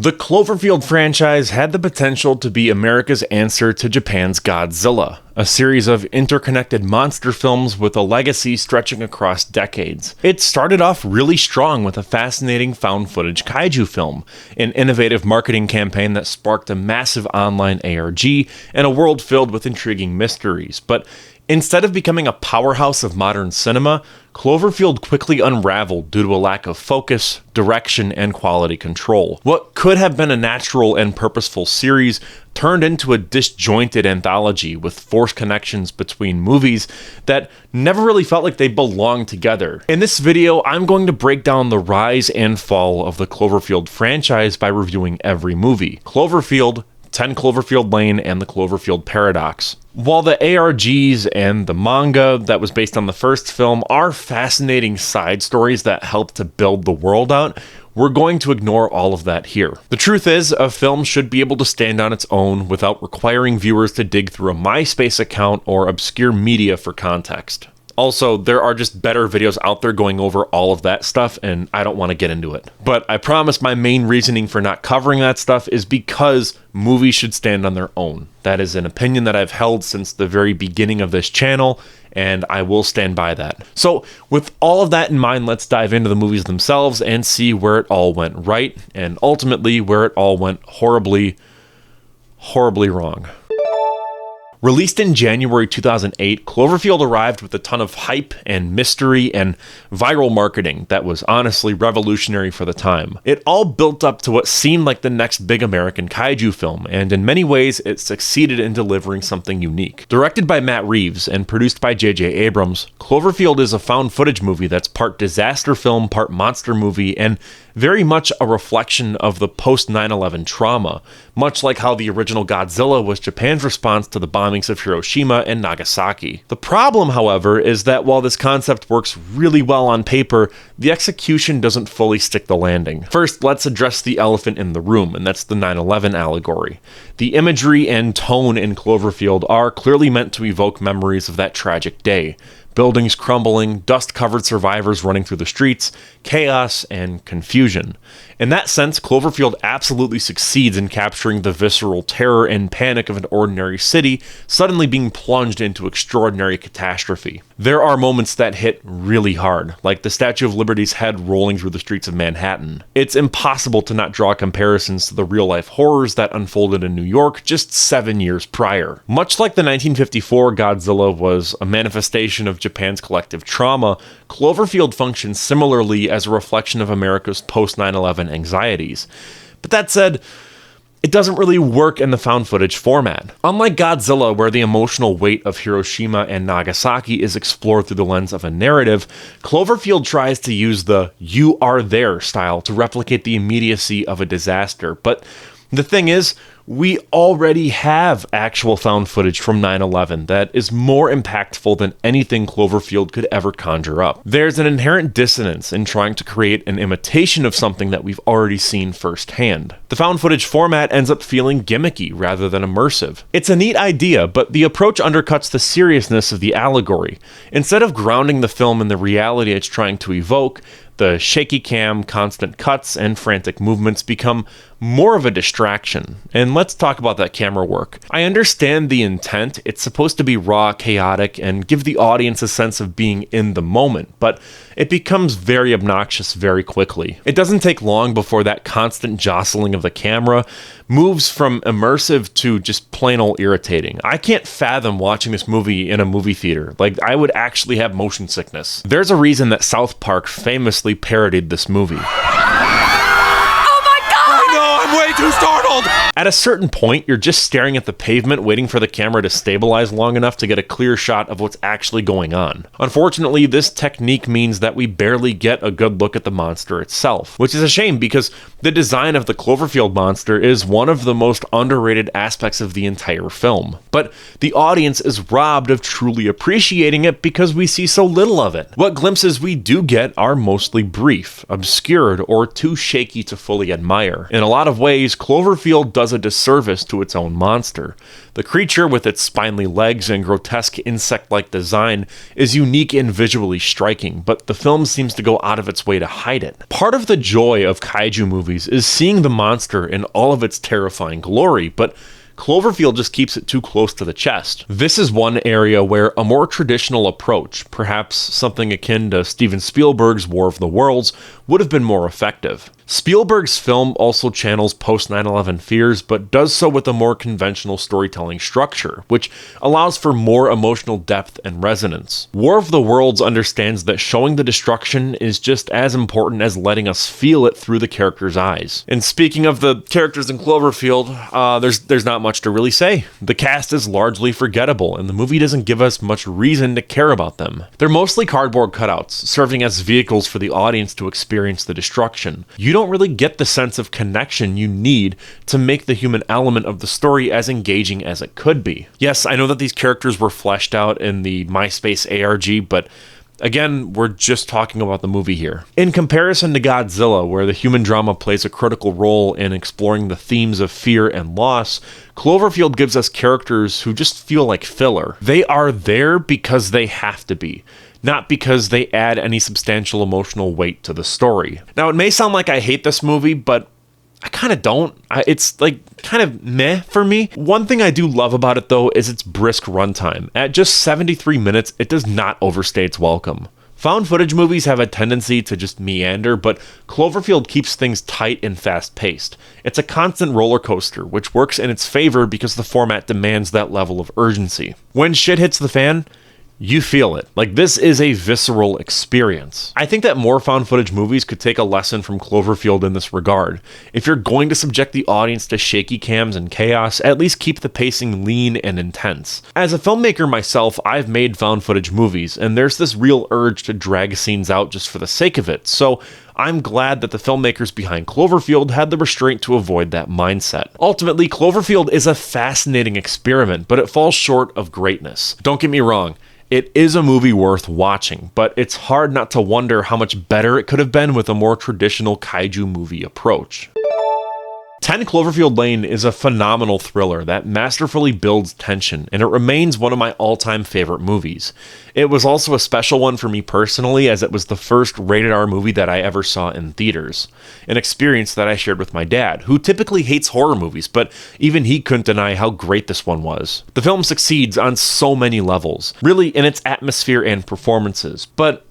The Cloverfield franchise had the potential to be America's answer to Japan's Godzilla, a series of interconnected monster films with a legacy stretching across decades. It started off really strong with a fascinating found-footage kaiju film, an innovative marketing campaign that sparked a massive online ARG, and a world filled with intriguing mysteries. But instead of becoming a powerhouse of modern cinema, Cloverfield quickly unraveled due to a lack of focus, direction, and quality control. What could have been a natural and purposeful series turned into a disjointed anthology with forced connections between movies that never really felt like they belonged together. In this video, I'm going to break down the rise and fall of the Cloverfield franchise by reviewing every movie: Cloverfield, 10 Cloverfield Lane, and the Cloverfield Paradox. While the ARGs and the manga that was based on the first film are fascinating side stories that help to build the world out, we're going to ignore all of that here. The truth is, a film should be able to stand on its own without requiring viewers to dig through a MySpace account or obscure media for context. Also, there are just better videos out there going over all of that stuff, and I don't want to get into it. But I promise my main reasoning for not covering that stuff is because movies should stand on their own. That is an opinion that I've held since the very beginning of this channel, and I will stand by that. So, with all of that in mind, let's dive into the movies themselves and see where it all went right, and ultimately where it all went horribly, horribly wrong. Released in January 2008, Cloverfield arrived with a ton of hype and mystery and viral marketing that was honestly revolutionary for the time. It all built up to what seemed like the next big American kaiju film, and in many ways, it succeeded in delivering something unique. Directed by Matt Reeves and produced by J.J. Abrams, Cloverfield is a found footage movie that's part disaster film, part monster movie, and very much a reflection of the post 9/11 trauma, much like how the original Godzilla was Japan's response to the bombings of Hiroshima and Nagasaki. The problem, however, is that while this concept works really well on paper, the execution doesn't fully stick the landing. First, let's address the elephant in the room, and that's the 9/11 allegory. The imagery and tone in Cloverfield are clearly meant to evoke memories of that tragic day. Buildings crumbling, dust-covered survivors running through the streets, chaos, and confusion. In that sense, Cloverfield absolutely succeeds in capturing the visceral terror and panic of an ordinary city suddenly being plunged into extraordinary catastrophe. There are moments that hit really hard, like the Statue of Liberty's head rolling through the streets of Manhattan. It's impossible to not draw comparisons to the real-life horrors that unfolded in New York just 7 years prior. Much like the 1954 Godzilla was a manifestation of Japan's collective trauma, Cloverfield functions similarly as a reflection of America's post-9/11 anxieties. But that said, it doesn't really work in the found footage format. Unlike Godzilla, where the emotional weight of Hiroshima and Nagasaki is explored through the lens of a narrative, Cloverfield tries to use the "you are there" style to replicate the immediacy of a disaster. But the thing is, we already have actual found footage from 9/11 that is more impactful than anything Cloverfield could ever conjure up. There's an inherent dissonance in trying to create an imitation of something that we've already seen firsthand. The found footage format ends up feeling gimmicky rather than immersive. It's a neat idea, but the approach undercuts the seriousness of the allegory. Instead of grounding the film in the reality it's trying to evoke, the shaky cam, constant cuts, and frantic movements become more of a distraction. And let's talk about that camera work. I understand the intent. It's supposed to be raw, chaotic, and give the audience a sense of being in the moment, but it becomes very obnoxious very quickly. It doesn't take long before that constant jostling of the camera moves from immersive to just plain old irritating. I can't fathom watching this movie in a movie theater. Like, I would actually have motion sickness. There's a reason that South Park famously parodied this movie. Too startled! At a certain point, you're just staring at the pavement, waiting for the camera to stabilize long enough to get a clear shot of what's actually going on. Unfortunately, this technique means that we barely get a good look at the monster itself, which is a shame because the design of the Cloverfield monster is one of the most underrated aspects of the entire film. But the audience is robbed of truly appreciating it because we see so little of it. What glimpses we do get are mostly brief, obscured, or too shaky to fully admire. In a lot of ways, Cloverfield doesn't does a disservice to its own monster. The creature, with its spindly legs and grotesque insect-like design, is unique and visually striking, but the film seems to go out of its way to hide it. Part of the joy of kaiju movies is seeing the monster in all of its terrifying glory, but Cloverfield just keeps it too close to the chest. This is one area where a more traditional approach, perhaps something akin to Steven Spielberg's War of the Worlds, would have been more effective. Spielberg's film also channels post-9/11 fears, but does so with a more conventional storytelling structure, which allows for more emotional depth and resonance. War of the Worlds understands that showing the destruction is just as important as letting us feel it through the characters' eyes. And speaking of the characters in Cloverfield, there's not much to really say. The cast is largely forgettable, and the movie doesn't give us much reason to care about them. They're mostly cardboard cutouts, serving as vehicles for the audience to experience the destruction. You don't really get the sense of connection you need to make the human element of the story as engaging as it could be. Yes, I know that these characters were fleshed out in the MySpace ARG, but again, we're just talking about the movie here. In comparison to Godzilla, where the human drama plays a critical role in exploring the themes of fear and loss, Cloverfield gives us characters who just feel like filler. They are there because they have to be, not because they add any substantial emotional weight to the story. Now, it may sound like I hate this movie, but I kind of don't. It's like kind of meh for me. One thing I do love about it, though, is its brisk runtime. At just 73 minutes, it does not overstay its welcome. Found footage movies have a tendency to just meander, but Cloverfield keeps things tight and fast-paced. It's a constant roller coaster, which works in its favor because the format demands that level of urgency. When shit hits the fan, you feel it. Like, this is a visceral experience. I think that more found footage movies could take a lesson from Cloverfield in this regard. If you're going to subject the audience to shaky cams and chaos, at least keep the pacing lean and intense. As a filmmaker myself, I've made found footage movies, and there's this real urge to drag scenes out just for the sake of it, so I'm glad that the filmmakers behind Cloverfield had the restraint to avoid that mindset. Ultimately, Cloverfield is a fascinating experiment, but it falls short of greatness. Don't get me wrong, it is a movie worth watching, but it's hard not to wonder how much better it could have been with a more traditional kaiju movie approach. 10 Cloverfield Lane is a phenomenal thriller that masterfully builds tension, and it remains one of my all-time favorite movies. It was also a special one for me personally, as it was the first rated R movie that I ever saw in theaters. An experience that I shared with my dad, who typically hates horror movies, but even he couldn't deny how great this one was. The film succeeds on so many levels, really in its atmosphere and performances, but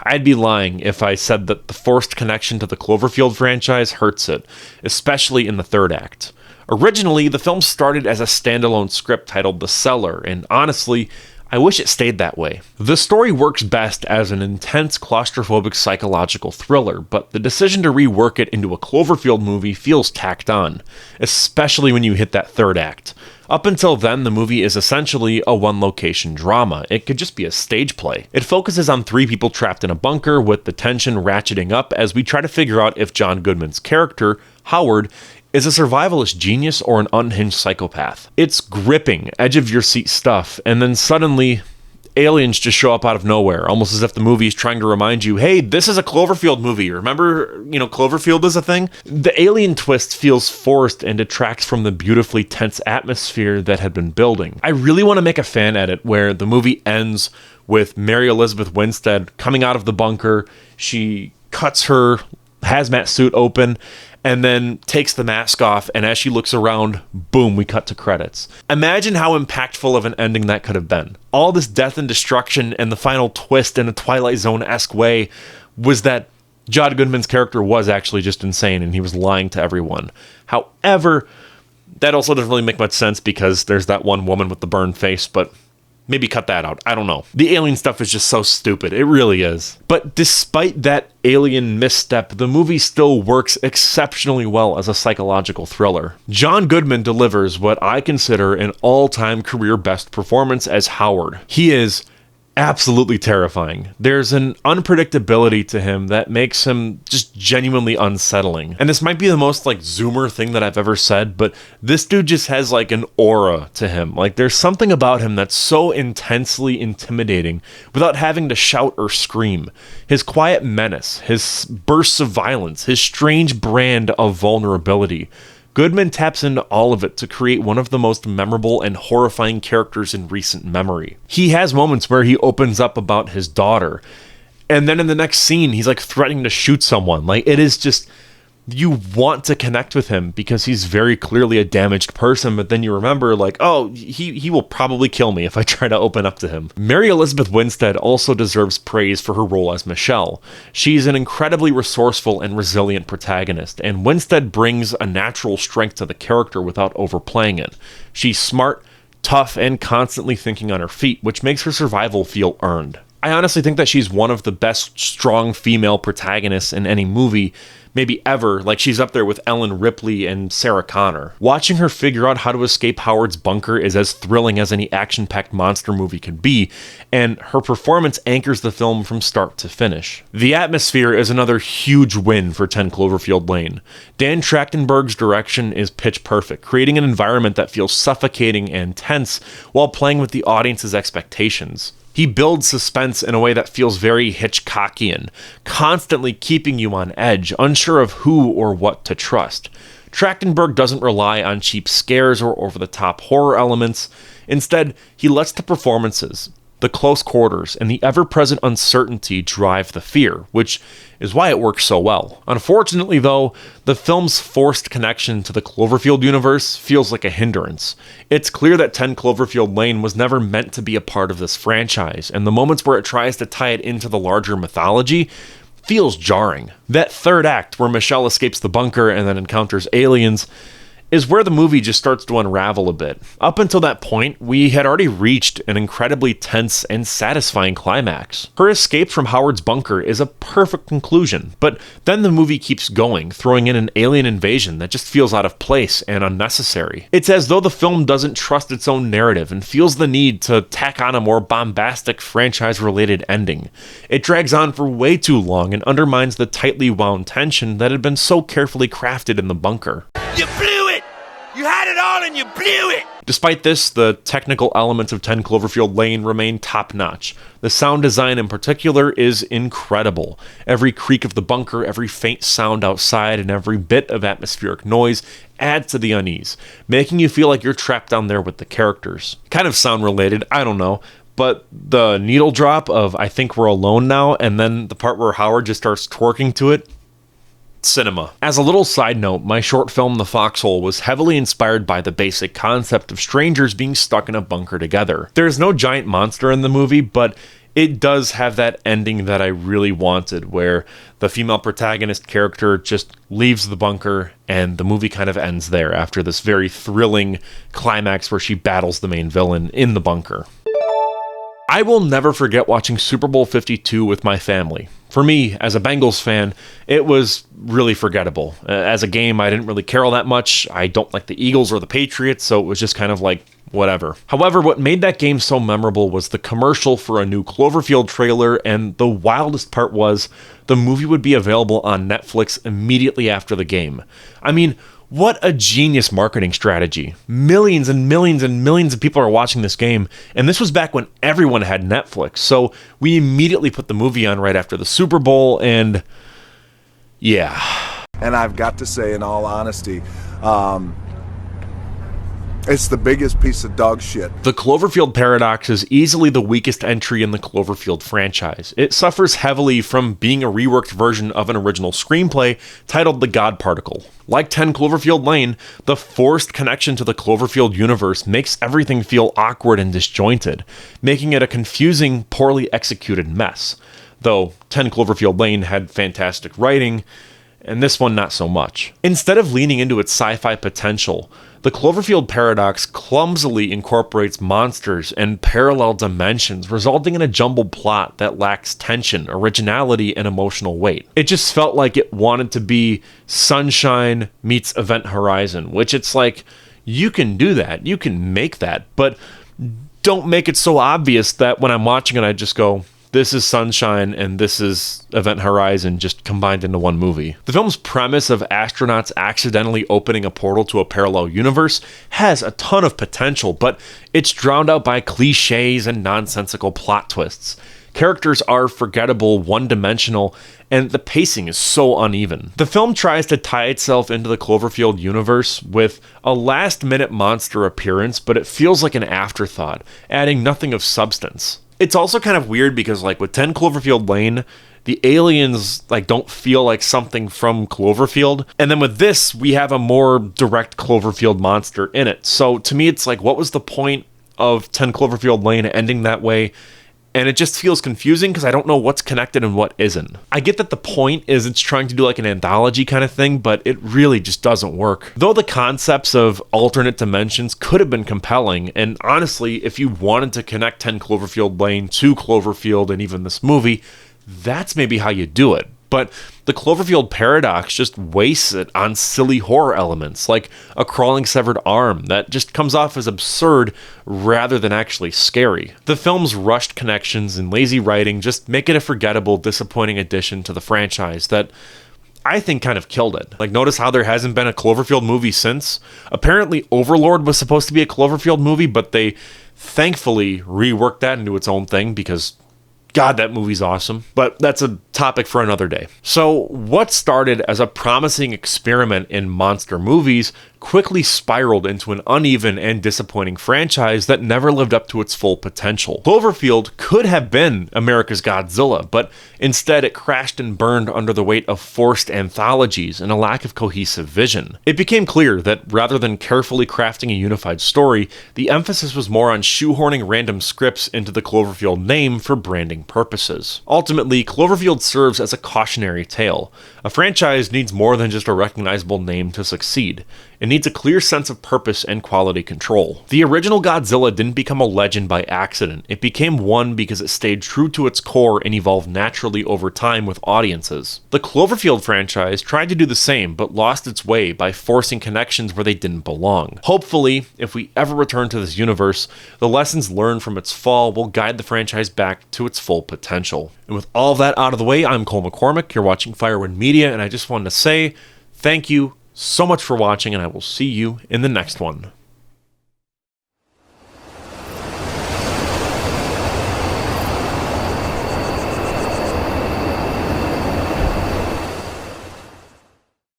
I'd be lying if I said that the forced connection to the Cloverfield franchise hurts it, especially in the third act. Originally, the film started as a standalone script titled The Cellar, and honestly, I wish it stayed that way. The story works best as an intense, claustrophobic psychological thriller, but the decision to rework it into a Cloverfield movie feels tacked on, especially when you hit that third act. Up until then, the movie is essentially a one-location drama. It could just be a stage play. It focuses on 3 people trapped in a bunker, with the tension ratcheting up as we try to figure out if John Goodman's character, Howard, is a survivalist genius or an unhinged psychopath. It's gripping, edge-of-your-seat stuff, and then suddenly, aliens just show up out of nowhere, almost as if the movie is trying to remind you, hey, this is a Cloverfield movie. Remember, Cloverfield is a thing? The alien twist feels forced and detracts from the beautifully tense atmosphere that had been building. I really want to make a fan edit where the movie ends with Mary Elizabeth Winstead coming out of the bunker. She cuts her hazmat suit open and then takes the mask off, and as she looks around, boom, we cut to credits. Imagine how impactful of an ending that could have been. All this death and destruction, and the final twist in a Twilight Zone-esque way was that John Goodman's character was actually just insane, and he was lying to everyone. However, that also doesn't really make much sense because there's that one woman with the burned face, but maybe cut that out. I don't know. The alien stuff is just so stupid. It really is. But despite that alien misstep, the movie still works exceptionally well as a psychological thriller. John Goodman delivers what I consider an all-time career best performance as Howard. He is absolutely terrifying. There's an unpredictability to him that makes him just genuinely unsettling. And this might be the most zoomer thing that I've ever said, but this dude just has an aura to him. There's something about him that's so intensely intimidating without having to shout or scream. His quiet menace, his bursts of violence, his strange brand of vulnerability Goodman taps into all of it to create one of the most memorable and horrifying characters in recent memory. He has moments where he opens up about his daughter, and then in the next scene, he's like threatening to shoot someone. Like, it is just, you want to connect with him because he's very clearly a damaged person, but then you remember, like, oh, he will probably kill me if I try to open up to him. Mary Elizabeth Winstead also deserves praise for her role as Michelle. She's an incredibly resourceful and resilient protagonist, and Winstead brings a natural strength to the character without overplaying it. She's smart, tough, and constantly thinking on her feet, which makes her survival feel earned. I honestly think that she's one of the best strong female protagonists in any movie, maybe ever. Like, she's up there with Ellen Ripley and Sarah Connor. Watching her figure out how to escape Howard's bunker is as thrilling as any action-packed monster movie can be, and her performance anchors the film from start to finish. The atmosphere is another huge win for 10 Cloverfield Lane. Dan Trachtenberg's direction is pitch perfect, creating an environment that feels suffocating and tense while playing with the audience's expectations. He builds suspense in a way that feels very Hitchcockian, constantly keeping you on edge, unsure of who or what to trust. Trachtenberg doesn't rely on cheap scares or over-the-top horror elements. Instead, he lets the performances, the close quarters, and the ever-present uncertainty drive the fear, which is why it works so well. Unfortunately, though, the film's forced connection to the Cloverfield universe feels like a hindrance. It's clear that 10 Cloverfield Lane was never meant to be a part of this franchise, and the moments where it tries to tie it into the larger mythology feels jarring. That third act, where Michelle escapes the bunker and then encounters aliens, is where the movie just starts to unravel a bit. Up until that point, we had already reached an incredibly tense and satisfying climax. Her escape from Howard's bunker is a perfect conclusion, but then the movie keeps going, throwing in an alien invasion that just feels out of place and unnecessary. It's as though the film doesn't trust its own narrative and feels the need to tack on a more bombastic franchise-related ending. It drags on for way too long and undermines the tightly wound tension that had been so carefully crafted in the bunker. You blew it! You had it all and you blew it! Despite this, the technical elements of 10 Cloverfield Lane remain top-notch. The sound design in particular is incredible. Every creak of the bunker, every faint sound outside, and every bit of atmospheric noise adds to the unease, making you feel like you're trapped down there with the characters. Kind of sound related, I don't know, but the needle drop of "I think we're alone now," and then the part where Howard just starts twerking to it, cinema. As a little side note, my short film The Foxhole was heavily inspired by the basic concept of strangers being stuck in a bunker together. There's no giant monster in the movie, but it does have that ending that I really wanted, where the female protagonist character just leaves the bunker and the movie kind of ends there after this very thrilling climax where she battles the main villain in the bunker. I will never forget watching Super Bowl 52 with my family. For me, as a Bengals fan, it was really forgettable. As a game, I didn't really care all that much. I don't like the Eagles or the Patriots, so it was just kind of like, whatever. However, what made that game so memorable was the commercial for a new Cloverfield trailer, and the wildest part was the movie would be available on Netflix immediately after the game. I mean, what a genius marketing strategy. Millions and millions and millions of people are watching this game, and this was back when everyone had Netflix, so we immediately put the movie on right after the Super Bowl, and yeah. And I've got to say, in all honesty, it's the biggest piece of dog shit. The Cloverfield Paradox is easily the weakest entry in the Cloverfield franchise. It suffers heavily from being a reworked version of an original screenplay titled The God Particle. Like 10 Cloverfield Lane, the forced connection to the Cloverfield universe makes everything feel awkward and disjointed, making it a confusing, poorly executed mess. Though 10 Cloverfield Lane had fantastic writing, and this one not so much. Instead of leaning into its sci-fi potential, the Cloverfield Paradox clumsily incorporates monsters and parallel dimensions, resulting in a jumbled plot that lacks tension, originality, and emotional weight. It just felt like it wanted to be Sunshine meets Event Horizon, which it's like, you can do that, you can make that, but don't make it so obvious that when I'm watching it, I just go, this is Sunshine and this is Event Horizon just combined into one movie. The film's premise of astronauts accidentally opening a portal to a parallel universe has a ton of potential, but it's drowned out by cliches and nonsensical plot twists. Characters are forgettable, one-dimensional, and the pacing is so uneven. The film tries to tie itself into the Cloverfield universe with a last-minute monster appearance, but it feels like an afterthought, adding nothing of substance. It's also kind of weird because, like, with 10 Cloverfield Lane, the aliens, like, don't feel like something from Cloverfield. And then with this, we have a more direct Cloverfield monster in it. So to me, it's like, what was the point of 10 Cloverfield Lane ending that way? And it just feels confusing because I don't know what's connected and what isn't. I get that the point is it's trying to do like an anthology kind of thing, but it really just doesn't work. Though the concepts of alternate dimensions could have been compelling, and honestly, if you wanted to connect 10 Cloverfield Lane to Cloverfield and even this movie, that's maybe how you do it. But the Cloverfield Paradox just wastes it on silly horror elements, like a crawling severed arm that just comes off as absurd rather than actually scary. The film's rushed connections and lazy writing just make it a forgettable, disappointing addition to the franchise that I think kind of killed it. Like, notice how there hasn't been a Cloverfield movie since? Apparently Overlord was supposed to be a Cloverfield movie, but they thankfully reworked that into its own thing because God, that movie's awesome. But that's a topic for another day. So what started as a promising experiment in monster movies quickly spiraled into an uneven and disappointing franchise that never lived up to its full potential. Cloverfield could have been America's Godzilla, but instead it crashed and burned under the weight of forced anthologies and a lack of cohesive vision. It became clear that rather than carefully crafting a unified story, the emphasis was more on shoehorning random scripts into the Cloverfield name for branding purposes. Ultimately, Cloverfield serves as a cautionary tale. A franchise needs more than just a recognizable name to succeed. It needs a clear sense of purpose and quality control. The original Godzilla didn't become a legend by accident. It became one because it stayed true to its core and evolved naturally over time with audiences. The Cloverfield franchise tried to do the same, but lost its way by forcing connections where they didn't belong. Hopefully, if we ever return to this universe, the lessons learned from its fall will guide the franchise back to its full potential. And with all of that out of the way, I'm Cole McCormick. You're watching Firewood Media, and I just wanted to say thank you so much for watching, and I will see you in the next one.